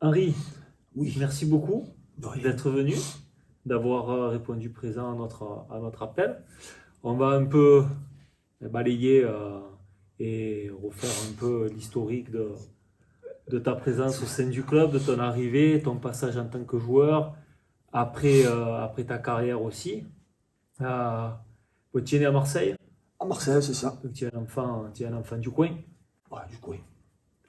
Henri, Oui, merci beaucoup de rien. d'être venu, d'avoir répondu présent à notre appel. On va un peu balayer et refaire un peu l'historique de ta présence au sein du club, de ton arrivée, ton passage en tant que joueur, après ta carrière aussi. Euh, Tu es né à Marseille, À Marseille, c'est ça. donc tu es un enfant du coin, Ouais, du coup, oui.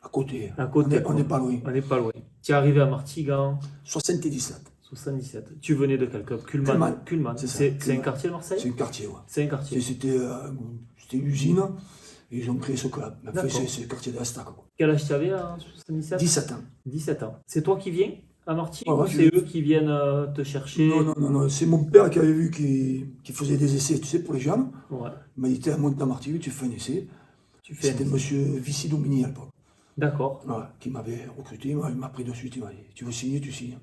À côté. à On côté est, on quoi. n'est pas loin. On n'est pas loin. Tu es arrivé à Martigues en 77. 77. Tu venais de quel club? Kuhlmann. Cullman. Kuhlmann. C'est ça. C'est un Cullman. quartier de Marseille? C'est un quartier, ouais. C'est un quartier. C'était une usine. Et ils ont créé ce club. Mais en fait, D'accord. c'est le quartier de la Stack, quoi. Quel âge tu avais en 77? 17 ans. 17 ans. C'est toi qui viens à Martigues Ouais, ou ouais, c'est eux qui viennent te chercher? Non, non, non, non. C'est mon père qui avait vu qu'il faisait des essais, tu sais, pour les jeunes. Ouais. Il m'a dit, t'es à Martigues, tu fais un essai. Tu fais C'était un... monsieur Vici Domini à l'époque. D'accord. Ouais, qui m'avait recruté. Il m'a pris de suite. Il m'a dit, tu veux signer, tu signes.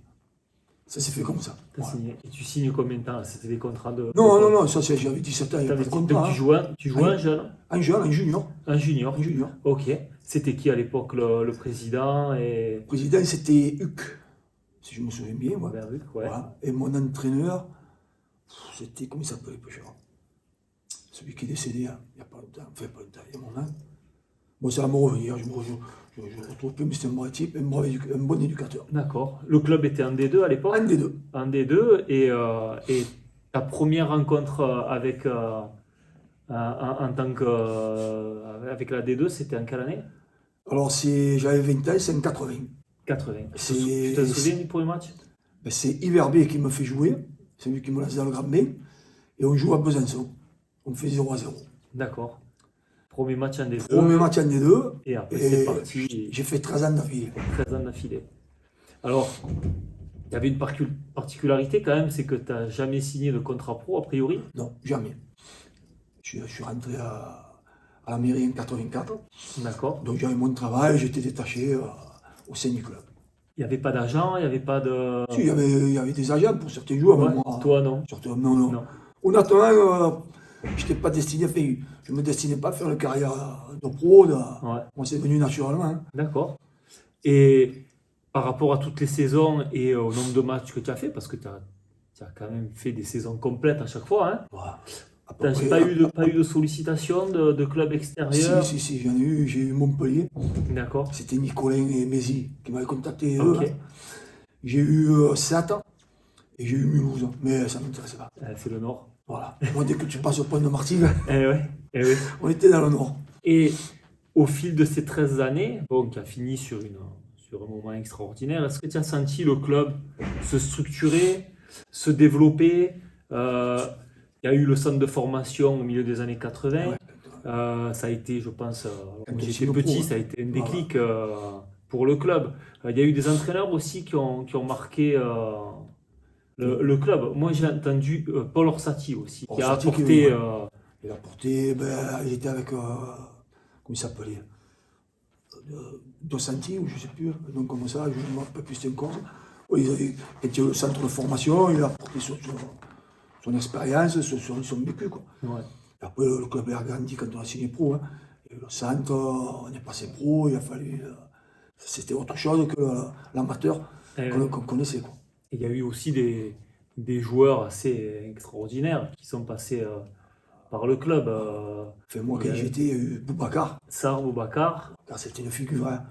Ça s'est fait comme ça. T'as Voilà. signé. Et tu signes combien de temps? C'était des contrats de Non, non, quoi? non, ça c'est, j'avais 17 ans, il n'y avait pas de Donc contrat. tu jouais un jeune, Un jeune, un junior. un junior. Un junior. Ok. C'était qui à l'époque le président et Le président, c'était Huc, si je me souviens bien. Ouais. Berluc, ouais. Voilà. Et mon entraîneur, c'était, comment il s'appelait, pêcheur? Celui qui est décédé hein, il n'y a pas longtemps, enfin pas longtemps, il y a un moment. Bon, ça va me revenir, je ne retrouve plus, mais c'était un bon type, un bon éducateur. D'accord. Le club était en D2 à l'époque? Un des deux. En D2 et ta première rencontre avec en tant que avec la D2, c'était en quelle année? Alors, j'avais 20 ans, c'est en 80. 80. C'est- Tu te souviens du premier match? Ben, c'est Yver B qui me fait jouer, c'est lui qui me lance dans le grand B, et on joue à Besançon. On fait 0-0. D'accord. Premier match en D2 Premier match en D2, et après c'est et parti. j'ai fait 13 ans d'affilée. 13 ans d'affilée. Alors, il y avait une particularité quand même, c'est que tu n'as jamais signé de contrat pro a priori. Non, jamais. Je suis rentré à la mairie en 84, D'accord. donc j'avais mon travail, j'étais détaché au sein du club. Il n'y avait pas d'agent, il n'y avait pas de. Si, il y avait des agents pour certains joueurs, mais Ouais, moi, toi non. surtout, non, non. Non. Honnêtement, je n'étais pas destiné, enfin, je ne me destinais pas à faire une carrière de pro, Ouais. moi c'est venu naturellement. Hein. D'accord. Et par rapport à toutes les saisons et au nombre de matchs que tu as fait, parce que tu as quand même fait des saisons complètes à chaque fois, hein. Voilà. À Tu peu n'as près, pas eu de sollicitation de clubs extérieurs? si, j'en ai eu, j'ai eu Montpellier, D'accord. c'était Nicolin et Mézy qui m'avaient contacté. Eux, Ok. hein. J'ai eu Sète et j'ai eu Mulhouse, mais ça ne m'intéressait pas. C'est le Nord. Voilà. Moi, dès que tu passes au point de Martigues, Eh ouais. Eh oui. on était dans le Nord. Et au fil de ces 13 années, bon, qui a fini sur un moment extraordinaire, est-ce que tu as senti le club se structurer, se développer? Il y a eu le centre de formation au milieu des années 80. Ouais. Ça a été, je pense, Quand quand on j'étais signe petit, pro, ça a été un Voilà. déclic pour le club. Il y a eu des entraîneurs aussi qui ont marqué le club. Moi, j'ai entendu Paul Orsatti aussi, qui a Orsatti, apporté... oui. Il a porté, ben, il était avec, comment il s'appelait Dos Santi, ou je ne sais plus, donc comme ça, je ne me rappelle plus, c'était une cause. Oui, il était au centre de formation, il a apporté son expérience, son vécu. Quoi. Ouais. Et après, le club a grandi quand on a signé pro. Hein. Et le centre, on est passé pro, il a fallu. C'était autre chose que l'amateur qu'on connaissait. Quoi. Et il y a eu aussi des joueurs assez extraordinaires qui sont passés par le club. Enfin, moi, quand j'étais, il y a eu Boubacar. Sarr Boubacar. Car c'était une figure. Hein.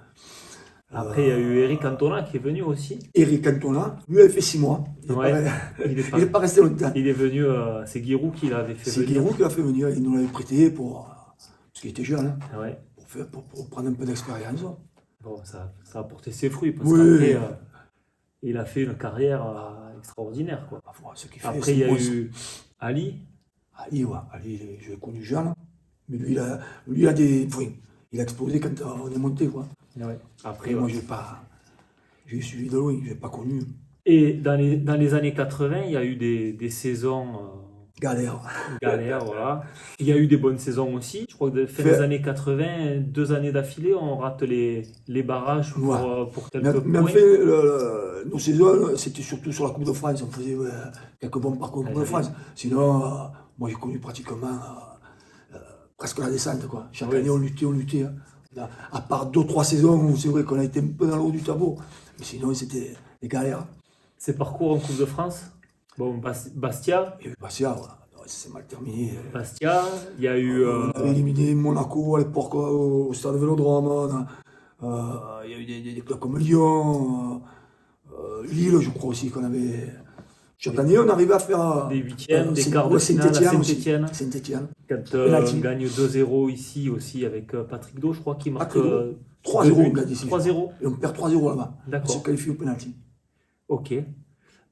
Après, il y a eu Eric Cantona qui est venu aussi. Eric Cantona, lui, il avait fait 6 mois. Il Ouais. n'est Il est pas resté longtemps. Il est venu, c'est Giroud qui l'avait fait C'est venir. Giroud qui l'a fait venir. Il nous l'avait prêté parce qu'il était jeune, hein, Ouais. pour prendre un peu d'expérience. Bon, ça a porté ses fruits parce Oui. qu'après, il a fait une carrière extraordinaire, quoi. Ce qu'il fait, Après, il y a eu Ali. Ali, ouais. Ali, je l'ai connu jeune, mais lui, il a des. Enfin, il a explosé quand on est monté, quoi. Ouais. Après, Et moi, j'ai suivi de loin, je l'ai pas connu. Et dans les années 80, il y a eu des saisons Galère. galères, voilà. Il y a eu des bonnes saisons aussi. Je crois que fin des années 80, 2 années d'affilée, on rate les barrages pour quelques Mais en points. fait, nos saisons, c'était surtout sur la Coupe de France. On faisait quelques bons parcours en Coupe de France. Sinon, moi, j'ai connu pratiquement presque la descente, quoi. Chaque année, on luttait. Hein. À part 2-3 saisons où c'est vrai qu'on a été un peu dans le haut du tableau. Mais sinon, c'était des galères. Ces parcours en Coupe de France, bon, Bastia, Il y a eu Bastia, voilà. Non, ça s'est mal terminé. Bastia, il y a eu On avait éliminé Monaco à l'époque au stade Vélodrome. Il y a eu des clubs comme Lyon, Lille, je crois aussi qu'on avait. Chaque année, on arrivait à faire. des huitièmes, des quarts de finale à Saint-Étienne aussi. Saint-Étienne. Saint-Étienne. Quand Penalty. on gagne 2-0 ici aussi avec Patrick Do, je crois, qui marque Patrick Do. 3-0, deux on buts. gagne ici. 3-0. Et on perd 3-0 là-bas. On D'accord. se qualifie au penalty. Ok.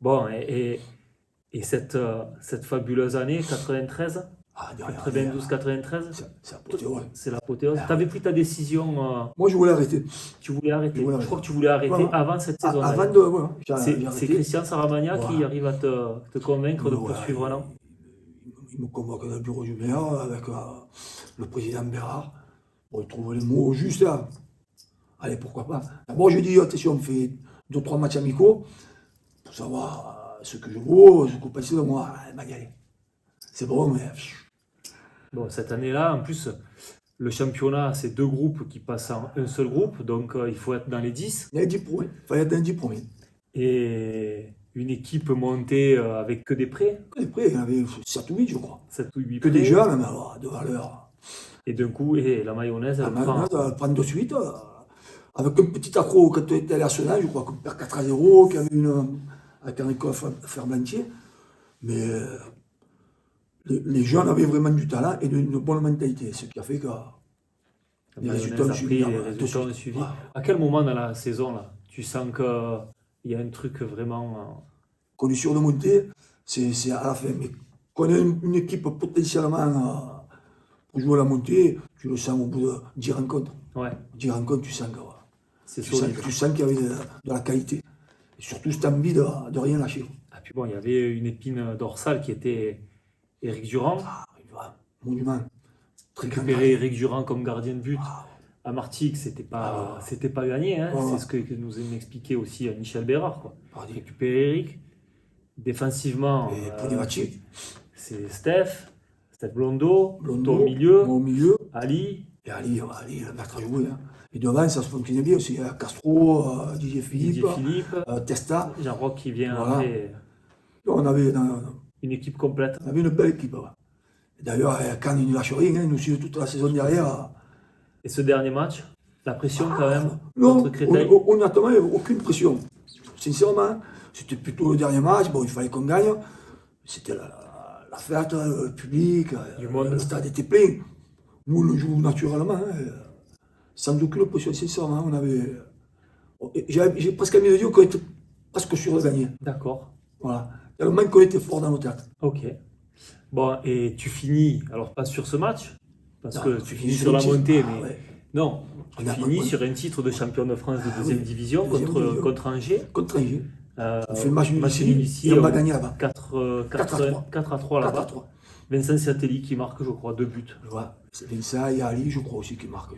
Bon, et cette fabuleuse année, 93, Ah, derrière, 92-93, c'est apothéose. c'est l'apothéose. Ah. Tu avais pris ta décision, Moi, je voulais arrêter. tu voulais arrêter. Je voulais Je arrêter. crois que tu voulais arrêter Voilà. avant cette saison. Avant de. Voilà, j'ai C'est arrêté. Christian Saramagna qui Voilà. arrive à te convaincre de Ouais, poursuivre, non? il me convoque dans le bureau du maire avec le président Bérard. Bon, il trouve les mots justes là. Allez, pourquoi pas. D'abord, je dis, attention, on fait 2-3 matchs amicaux pour savoir ce que je vaux, ce que vous pensez de moi. Elle m'a dit, allez, c'est bon, mais. Bon, cette année-là, en plus, le championnat, c'est 2 groupes qui passent en un seul groupe, donc il faut être dans les 10. Il y avait 10 premiers. Il fallait être dans les 10 premiers. Et une équipe montée avec que des prêts, Après, il y en avait 7 ou 8, je crois. 7 ou 8 Que prêts. des jeunes, mais alors, de valeur. Et d'un coup, la mayonnaise, La elle prend. mayonnaise, elle prend de suite. Avec un petit accro quand on était allé à Sedan, je crois qu'on perd 4-0, qu'il y avait avec un école Ferblantier. Mais les jeunes avaient vraiment du talent et une bonne mentalité, ce qui a fait que La les mayonnaise résultats ont a suivi. pris, les résultats ont suivi. Voilà. À quel moment dans la saison, là, tu sens qu'il y a un truc vraiment. Qu'on est sûr de monter, c'est à la fin. Mais qu'on ait une équipe potentiellement pour jouer à la montée, tu le sens au bout de 10 rencontres. Ouais, 10 rencontres, tu sens que. c'est Tu sens, solide. tu sens qu'il y avait de la qualité. Et surtout cette envie de rien lâcher. Ah, puis bon, il y avait une épine dorsale qui était Éric Durand. Ah, voilà, monument. Très grand. Récupérer Éric Durand comme gardien de but Ah, à Martigues, c'était pas gagné. Hein. Ouais. C'est ce que nous expliquait aussi Michel Bérard, quoi. pardon. Récupérer Éric. Défensivement, Et Ponivaci, c'est Steph Blondeau, Blondeau, au milieu, moi au milieu. Ali. Et Ali, le maître à jouer. Hein. Et devant, ça se fonctionnait bien aussi. Hein. Castro, Didier Philippe, Didier Philippe, Testa. Jean-Roch qui vient Voilà. après. On avait, Une équipe complète. on avait une belle équipe. Ouais. Et d'ailleurs, quand il ne lâche rien, hein, il nous suit toute la saison derrière. Et ce dernier match, la pression quand même Non, contre Créteil. honnêtement, il n'y avait aucune pression. Sincèrement, c'était plutôt le dernier match. Bon, il fallait qu'on gagne. C'était la fête, le public, Du monde. le stade était plein. Nous, on le joue naturellement, hein, sans aucune pression. Sincèrement, on avait. J'ai presque envie de dire qu'on était presque sûr de gagner. D'accord. Voilà. Tellement qu'on était fort dans nos têtes. Ok. Bon, et tu finis, alors pas sur ce match, parce Non, que on tu finit finis sur sur la le titre. montée, Ah, mais ouais. non, tu On a finis pas- sur un titre de champion de France de deuxième oui. division Deuxième division. contre Angers. Contre Angers. On On fait le match nul ici, et on va gagner là-bas. 4-3 là-bas. 4-3. Vincent Siatelli qui marque, je crois, 2 buts. Je vois. C'est Vincent, il y a Ali, je crois aussi, qui marque.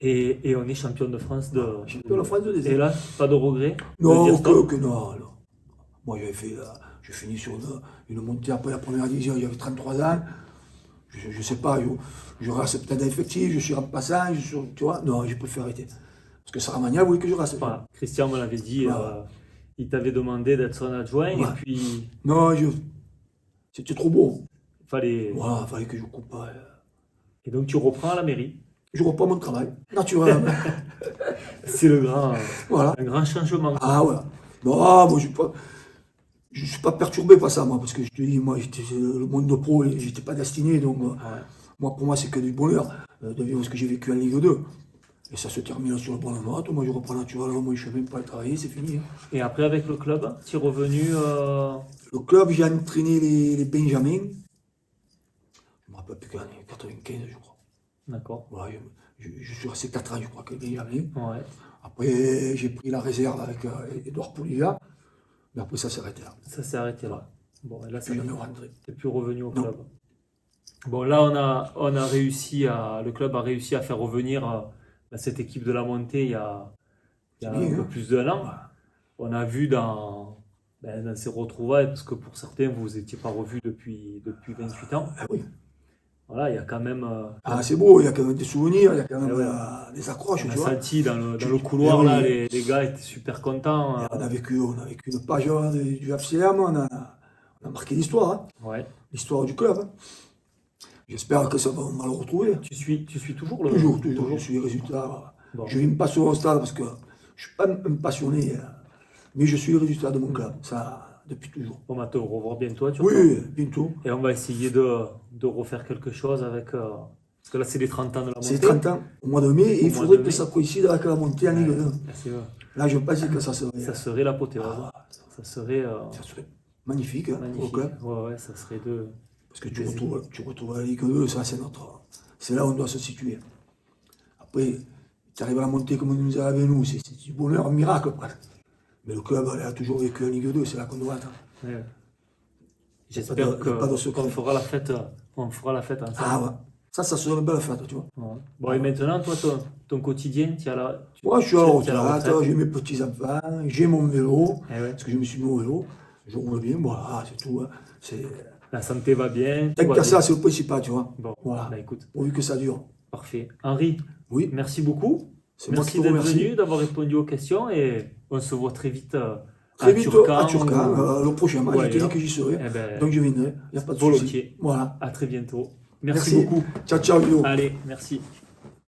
Et on est champion de France de. Champion de France de Et deuxième. là, pas de regret de Non, dire stop. non. Moi, j'ai fini sur une montée après la première division, j'avais 33 ans. Je sais pas, je reste peut-être effectif, je suis en passant, tu vois. Non, j'ai préféré arrêter. Parce que Saramagna voulait que je reste. Voilà, Christian me l'avait dit, Voilà. il t'avait demandé d'être son adjoint, Voilà. et puis Non, c'était trop beau. il fallait. Voilà, il fallait que je coupe. Et donc tu reprends à la mairie. Je reprends mon travail, naturellement. C'est Voilà. un grand changement. Ah, voilà. Non, moi, je suis pas perturbé par ça, moi, parce que je te dis, moi, le monde de pro, j'étais pas destiné, donc Ouais. moi, pour moi, c'est que du bonheur de vivre ce que j'ai vécu en Ligue 2. Et ça se termine sur le bon note. Moi, je reprends naturellement, moi, je ne fais même pas le travail, c'est fini. Hein. Et après, avec le club, tu es revenu. Le club, j'ai entraîné les Benjamins. Je ne me rappelle plus qu'en 95, je crois. D'accord. Voilà, je suis resté 4 ans, je crois, avec les Benjamins. Ouais. Après, j'ai pris la réserve avec Edouard Pouliga. Mais après, ça s'est arrêté là. Ça s'est arrêté là. Bon, et là, Je suis jamais rentré. t'es plus revenu au Non. club. Bon, là, on a réussi le club a réussi à faire revenir cette équipe de la montée il y a C'est un bien, peu hein. plus d'un an. Voilà. On a vu dans ces retrouvailles, parce que pour certains, vous n'étiez pas revus depuis 28 ans. Ah oui. voilà, il y a quand même. Ah, c'est beau, il y a quand même des souvenirs, il y a quand même Ouais. des accroches, On a tu vois. senti dans le Tu- couloir, eh là, oui. les gars étaient super contents. On a vécu une page du FCM, on a marqué l'histoire, hein, Ouais. l'histoire du club, hein. J'espère que ça va, on va le retrouver. Tu suis toujours Toujours, je suis les résultats. Bon. Je ne viens pas sur le stade parce que je ne suis pas un passionné, mais je suis le résultat de mon club, ça, depuis toujours. On va te revoir bientôt, tu vois. Oui, bientôt. Et on va essayer de refaire quelque chose avec. Parce que là, c'est les 30 ans de la montée. C'est 30 ans, au mois de mai, et il mois faudrait de que mai. ça coïncide avec la montée en Ligue 1. Là, Là, je pense que ça serait, ça serait l'apothéose. Ça serait ça serait magnifique, hein, pour le magnifique. club. Ouais, ça serait de. Parce que tu retrouves la Ligue 2, ça c'est là où on doit se situer. Après, tu arrives à la montée comme on nous a avec nous, c'est du bonheur, un miracle presque. Mais le club elle a toujours vécu en Ligue 2, c'est là qu'on doit attendre. Ouais. Il y a J'espère pas de secret. qu'on fera la fête. On fera la fête ensemble. Ah ouais, ça serait une belle fête, tu vois. Ouais. Bon, et maintenant, toi, ton quotidien, tu as la. Moi, je suis à la tu as la retraite, j'ai mes petits-enfants, j'ai mon vélo, Eh ouais. parce que je me suis mis au vélo, je roule bien, voilà, c'est tout. Hein. La santé va bien. Tant tout va qu'à bien. ça, c'est le principal, tu vois. Bon, Voilà, bah écoute, pourvu que ça dure. parfait. Henri, Oui, merci beaucoup. c'est moi Merci qui vous d'être remercie. venu, d'avoir répondu aux questions et on se voit très vite Très vite à Turcan. Turcan, le prochain match, Ouais, je te dis alors. que j'y serai. Eh ben, Donc je viendrai, il n'y a pas de souci. volontiers. Voilà. À très bientôt. Merci beaucoup. Ciao, ciao, Lilo. Allez, merci.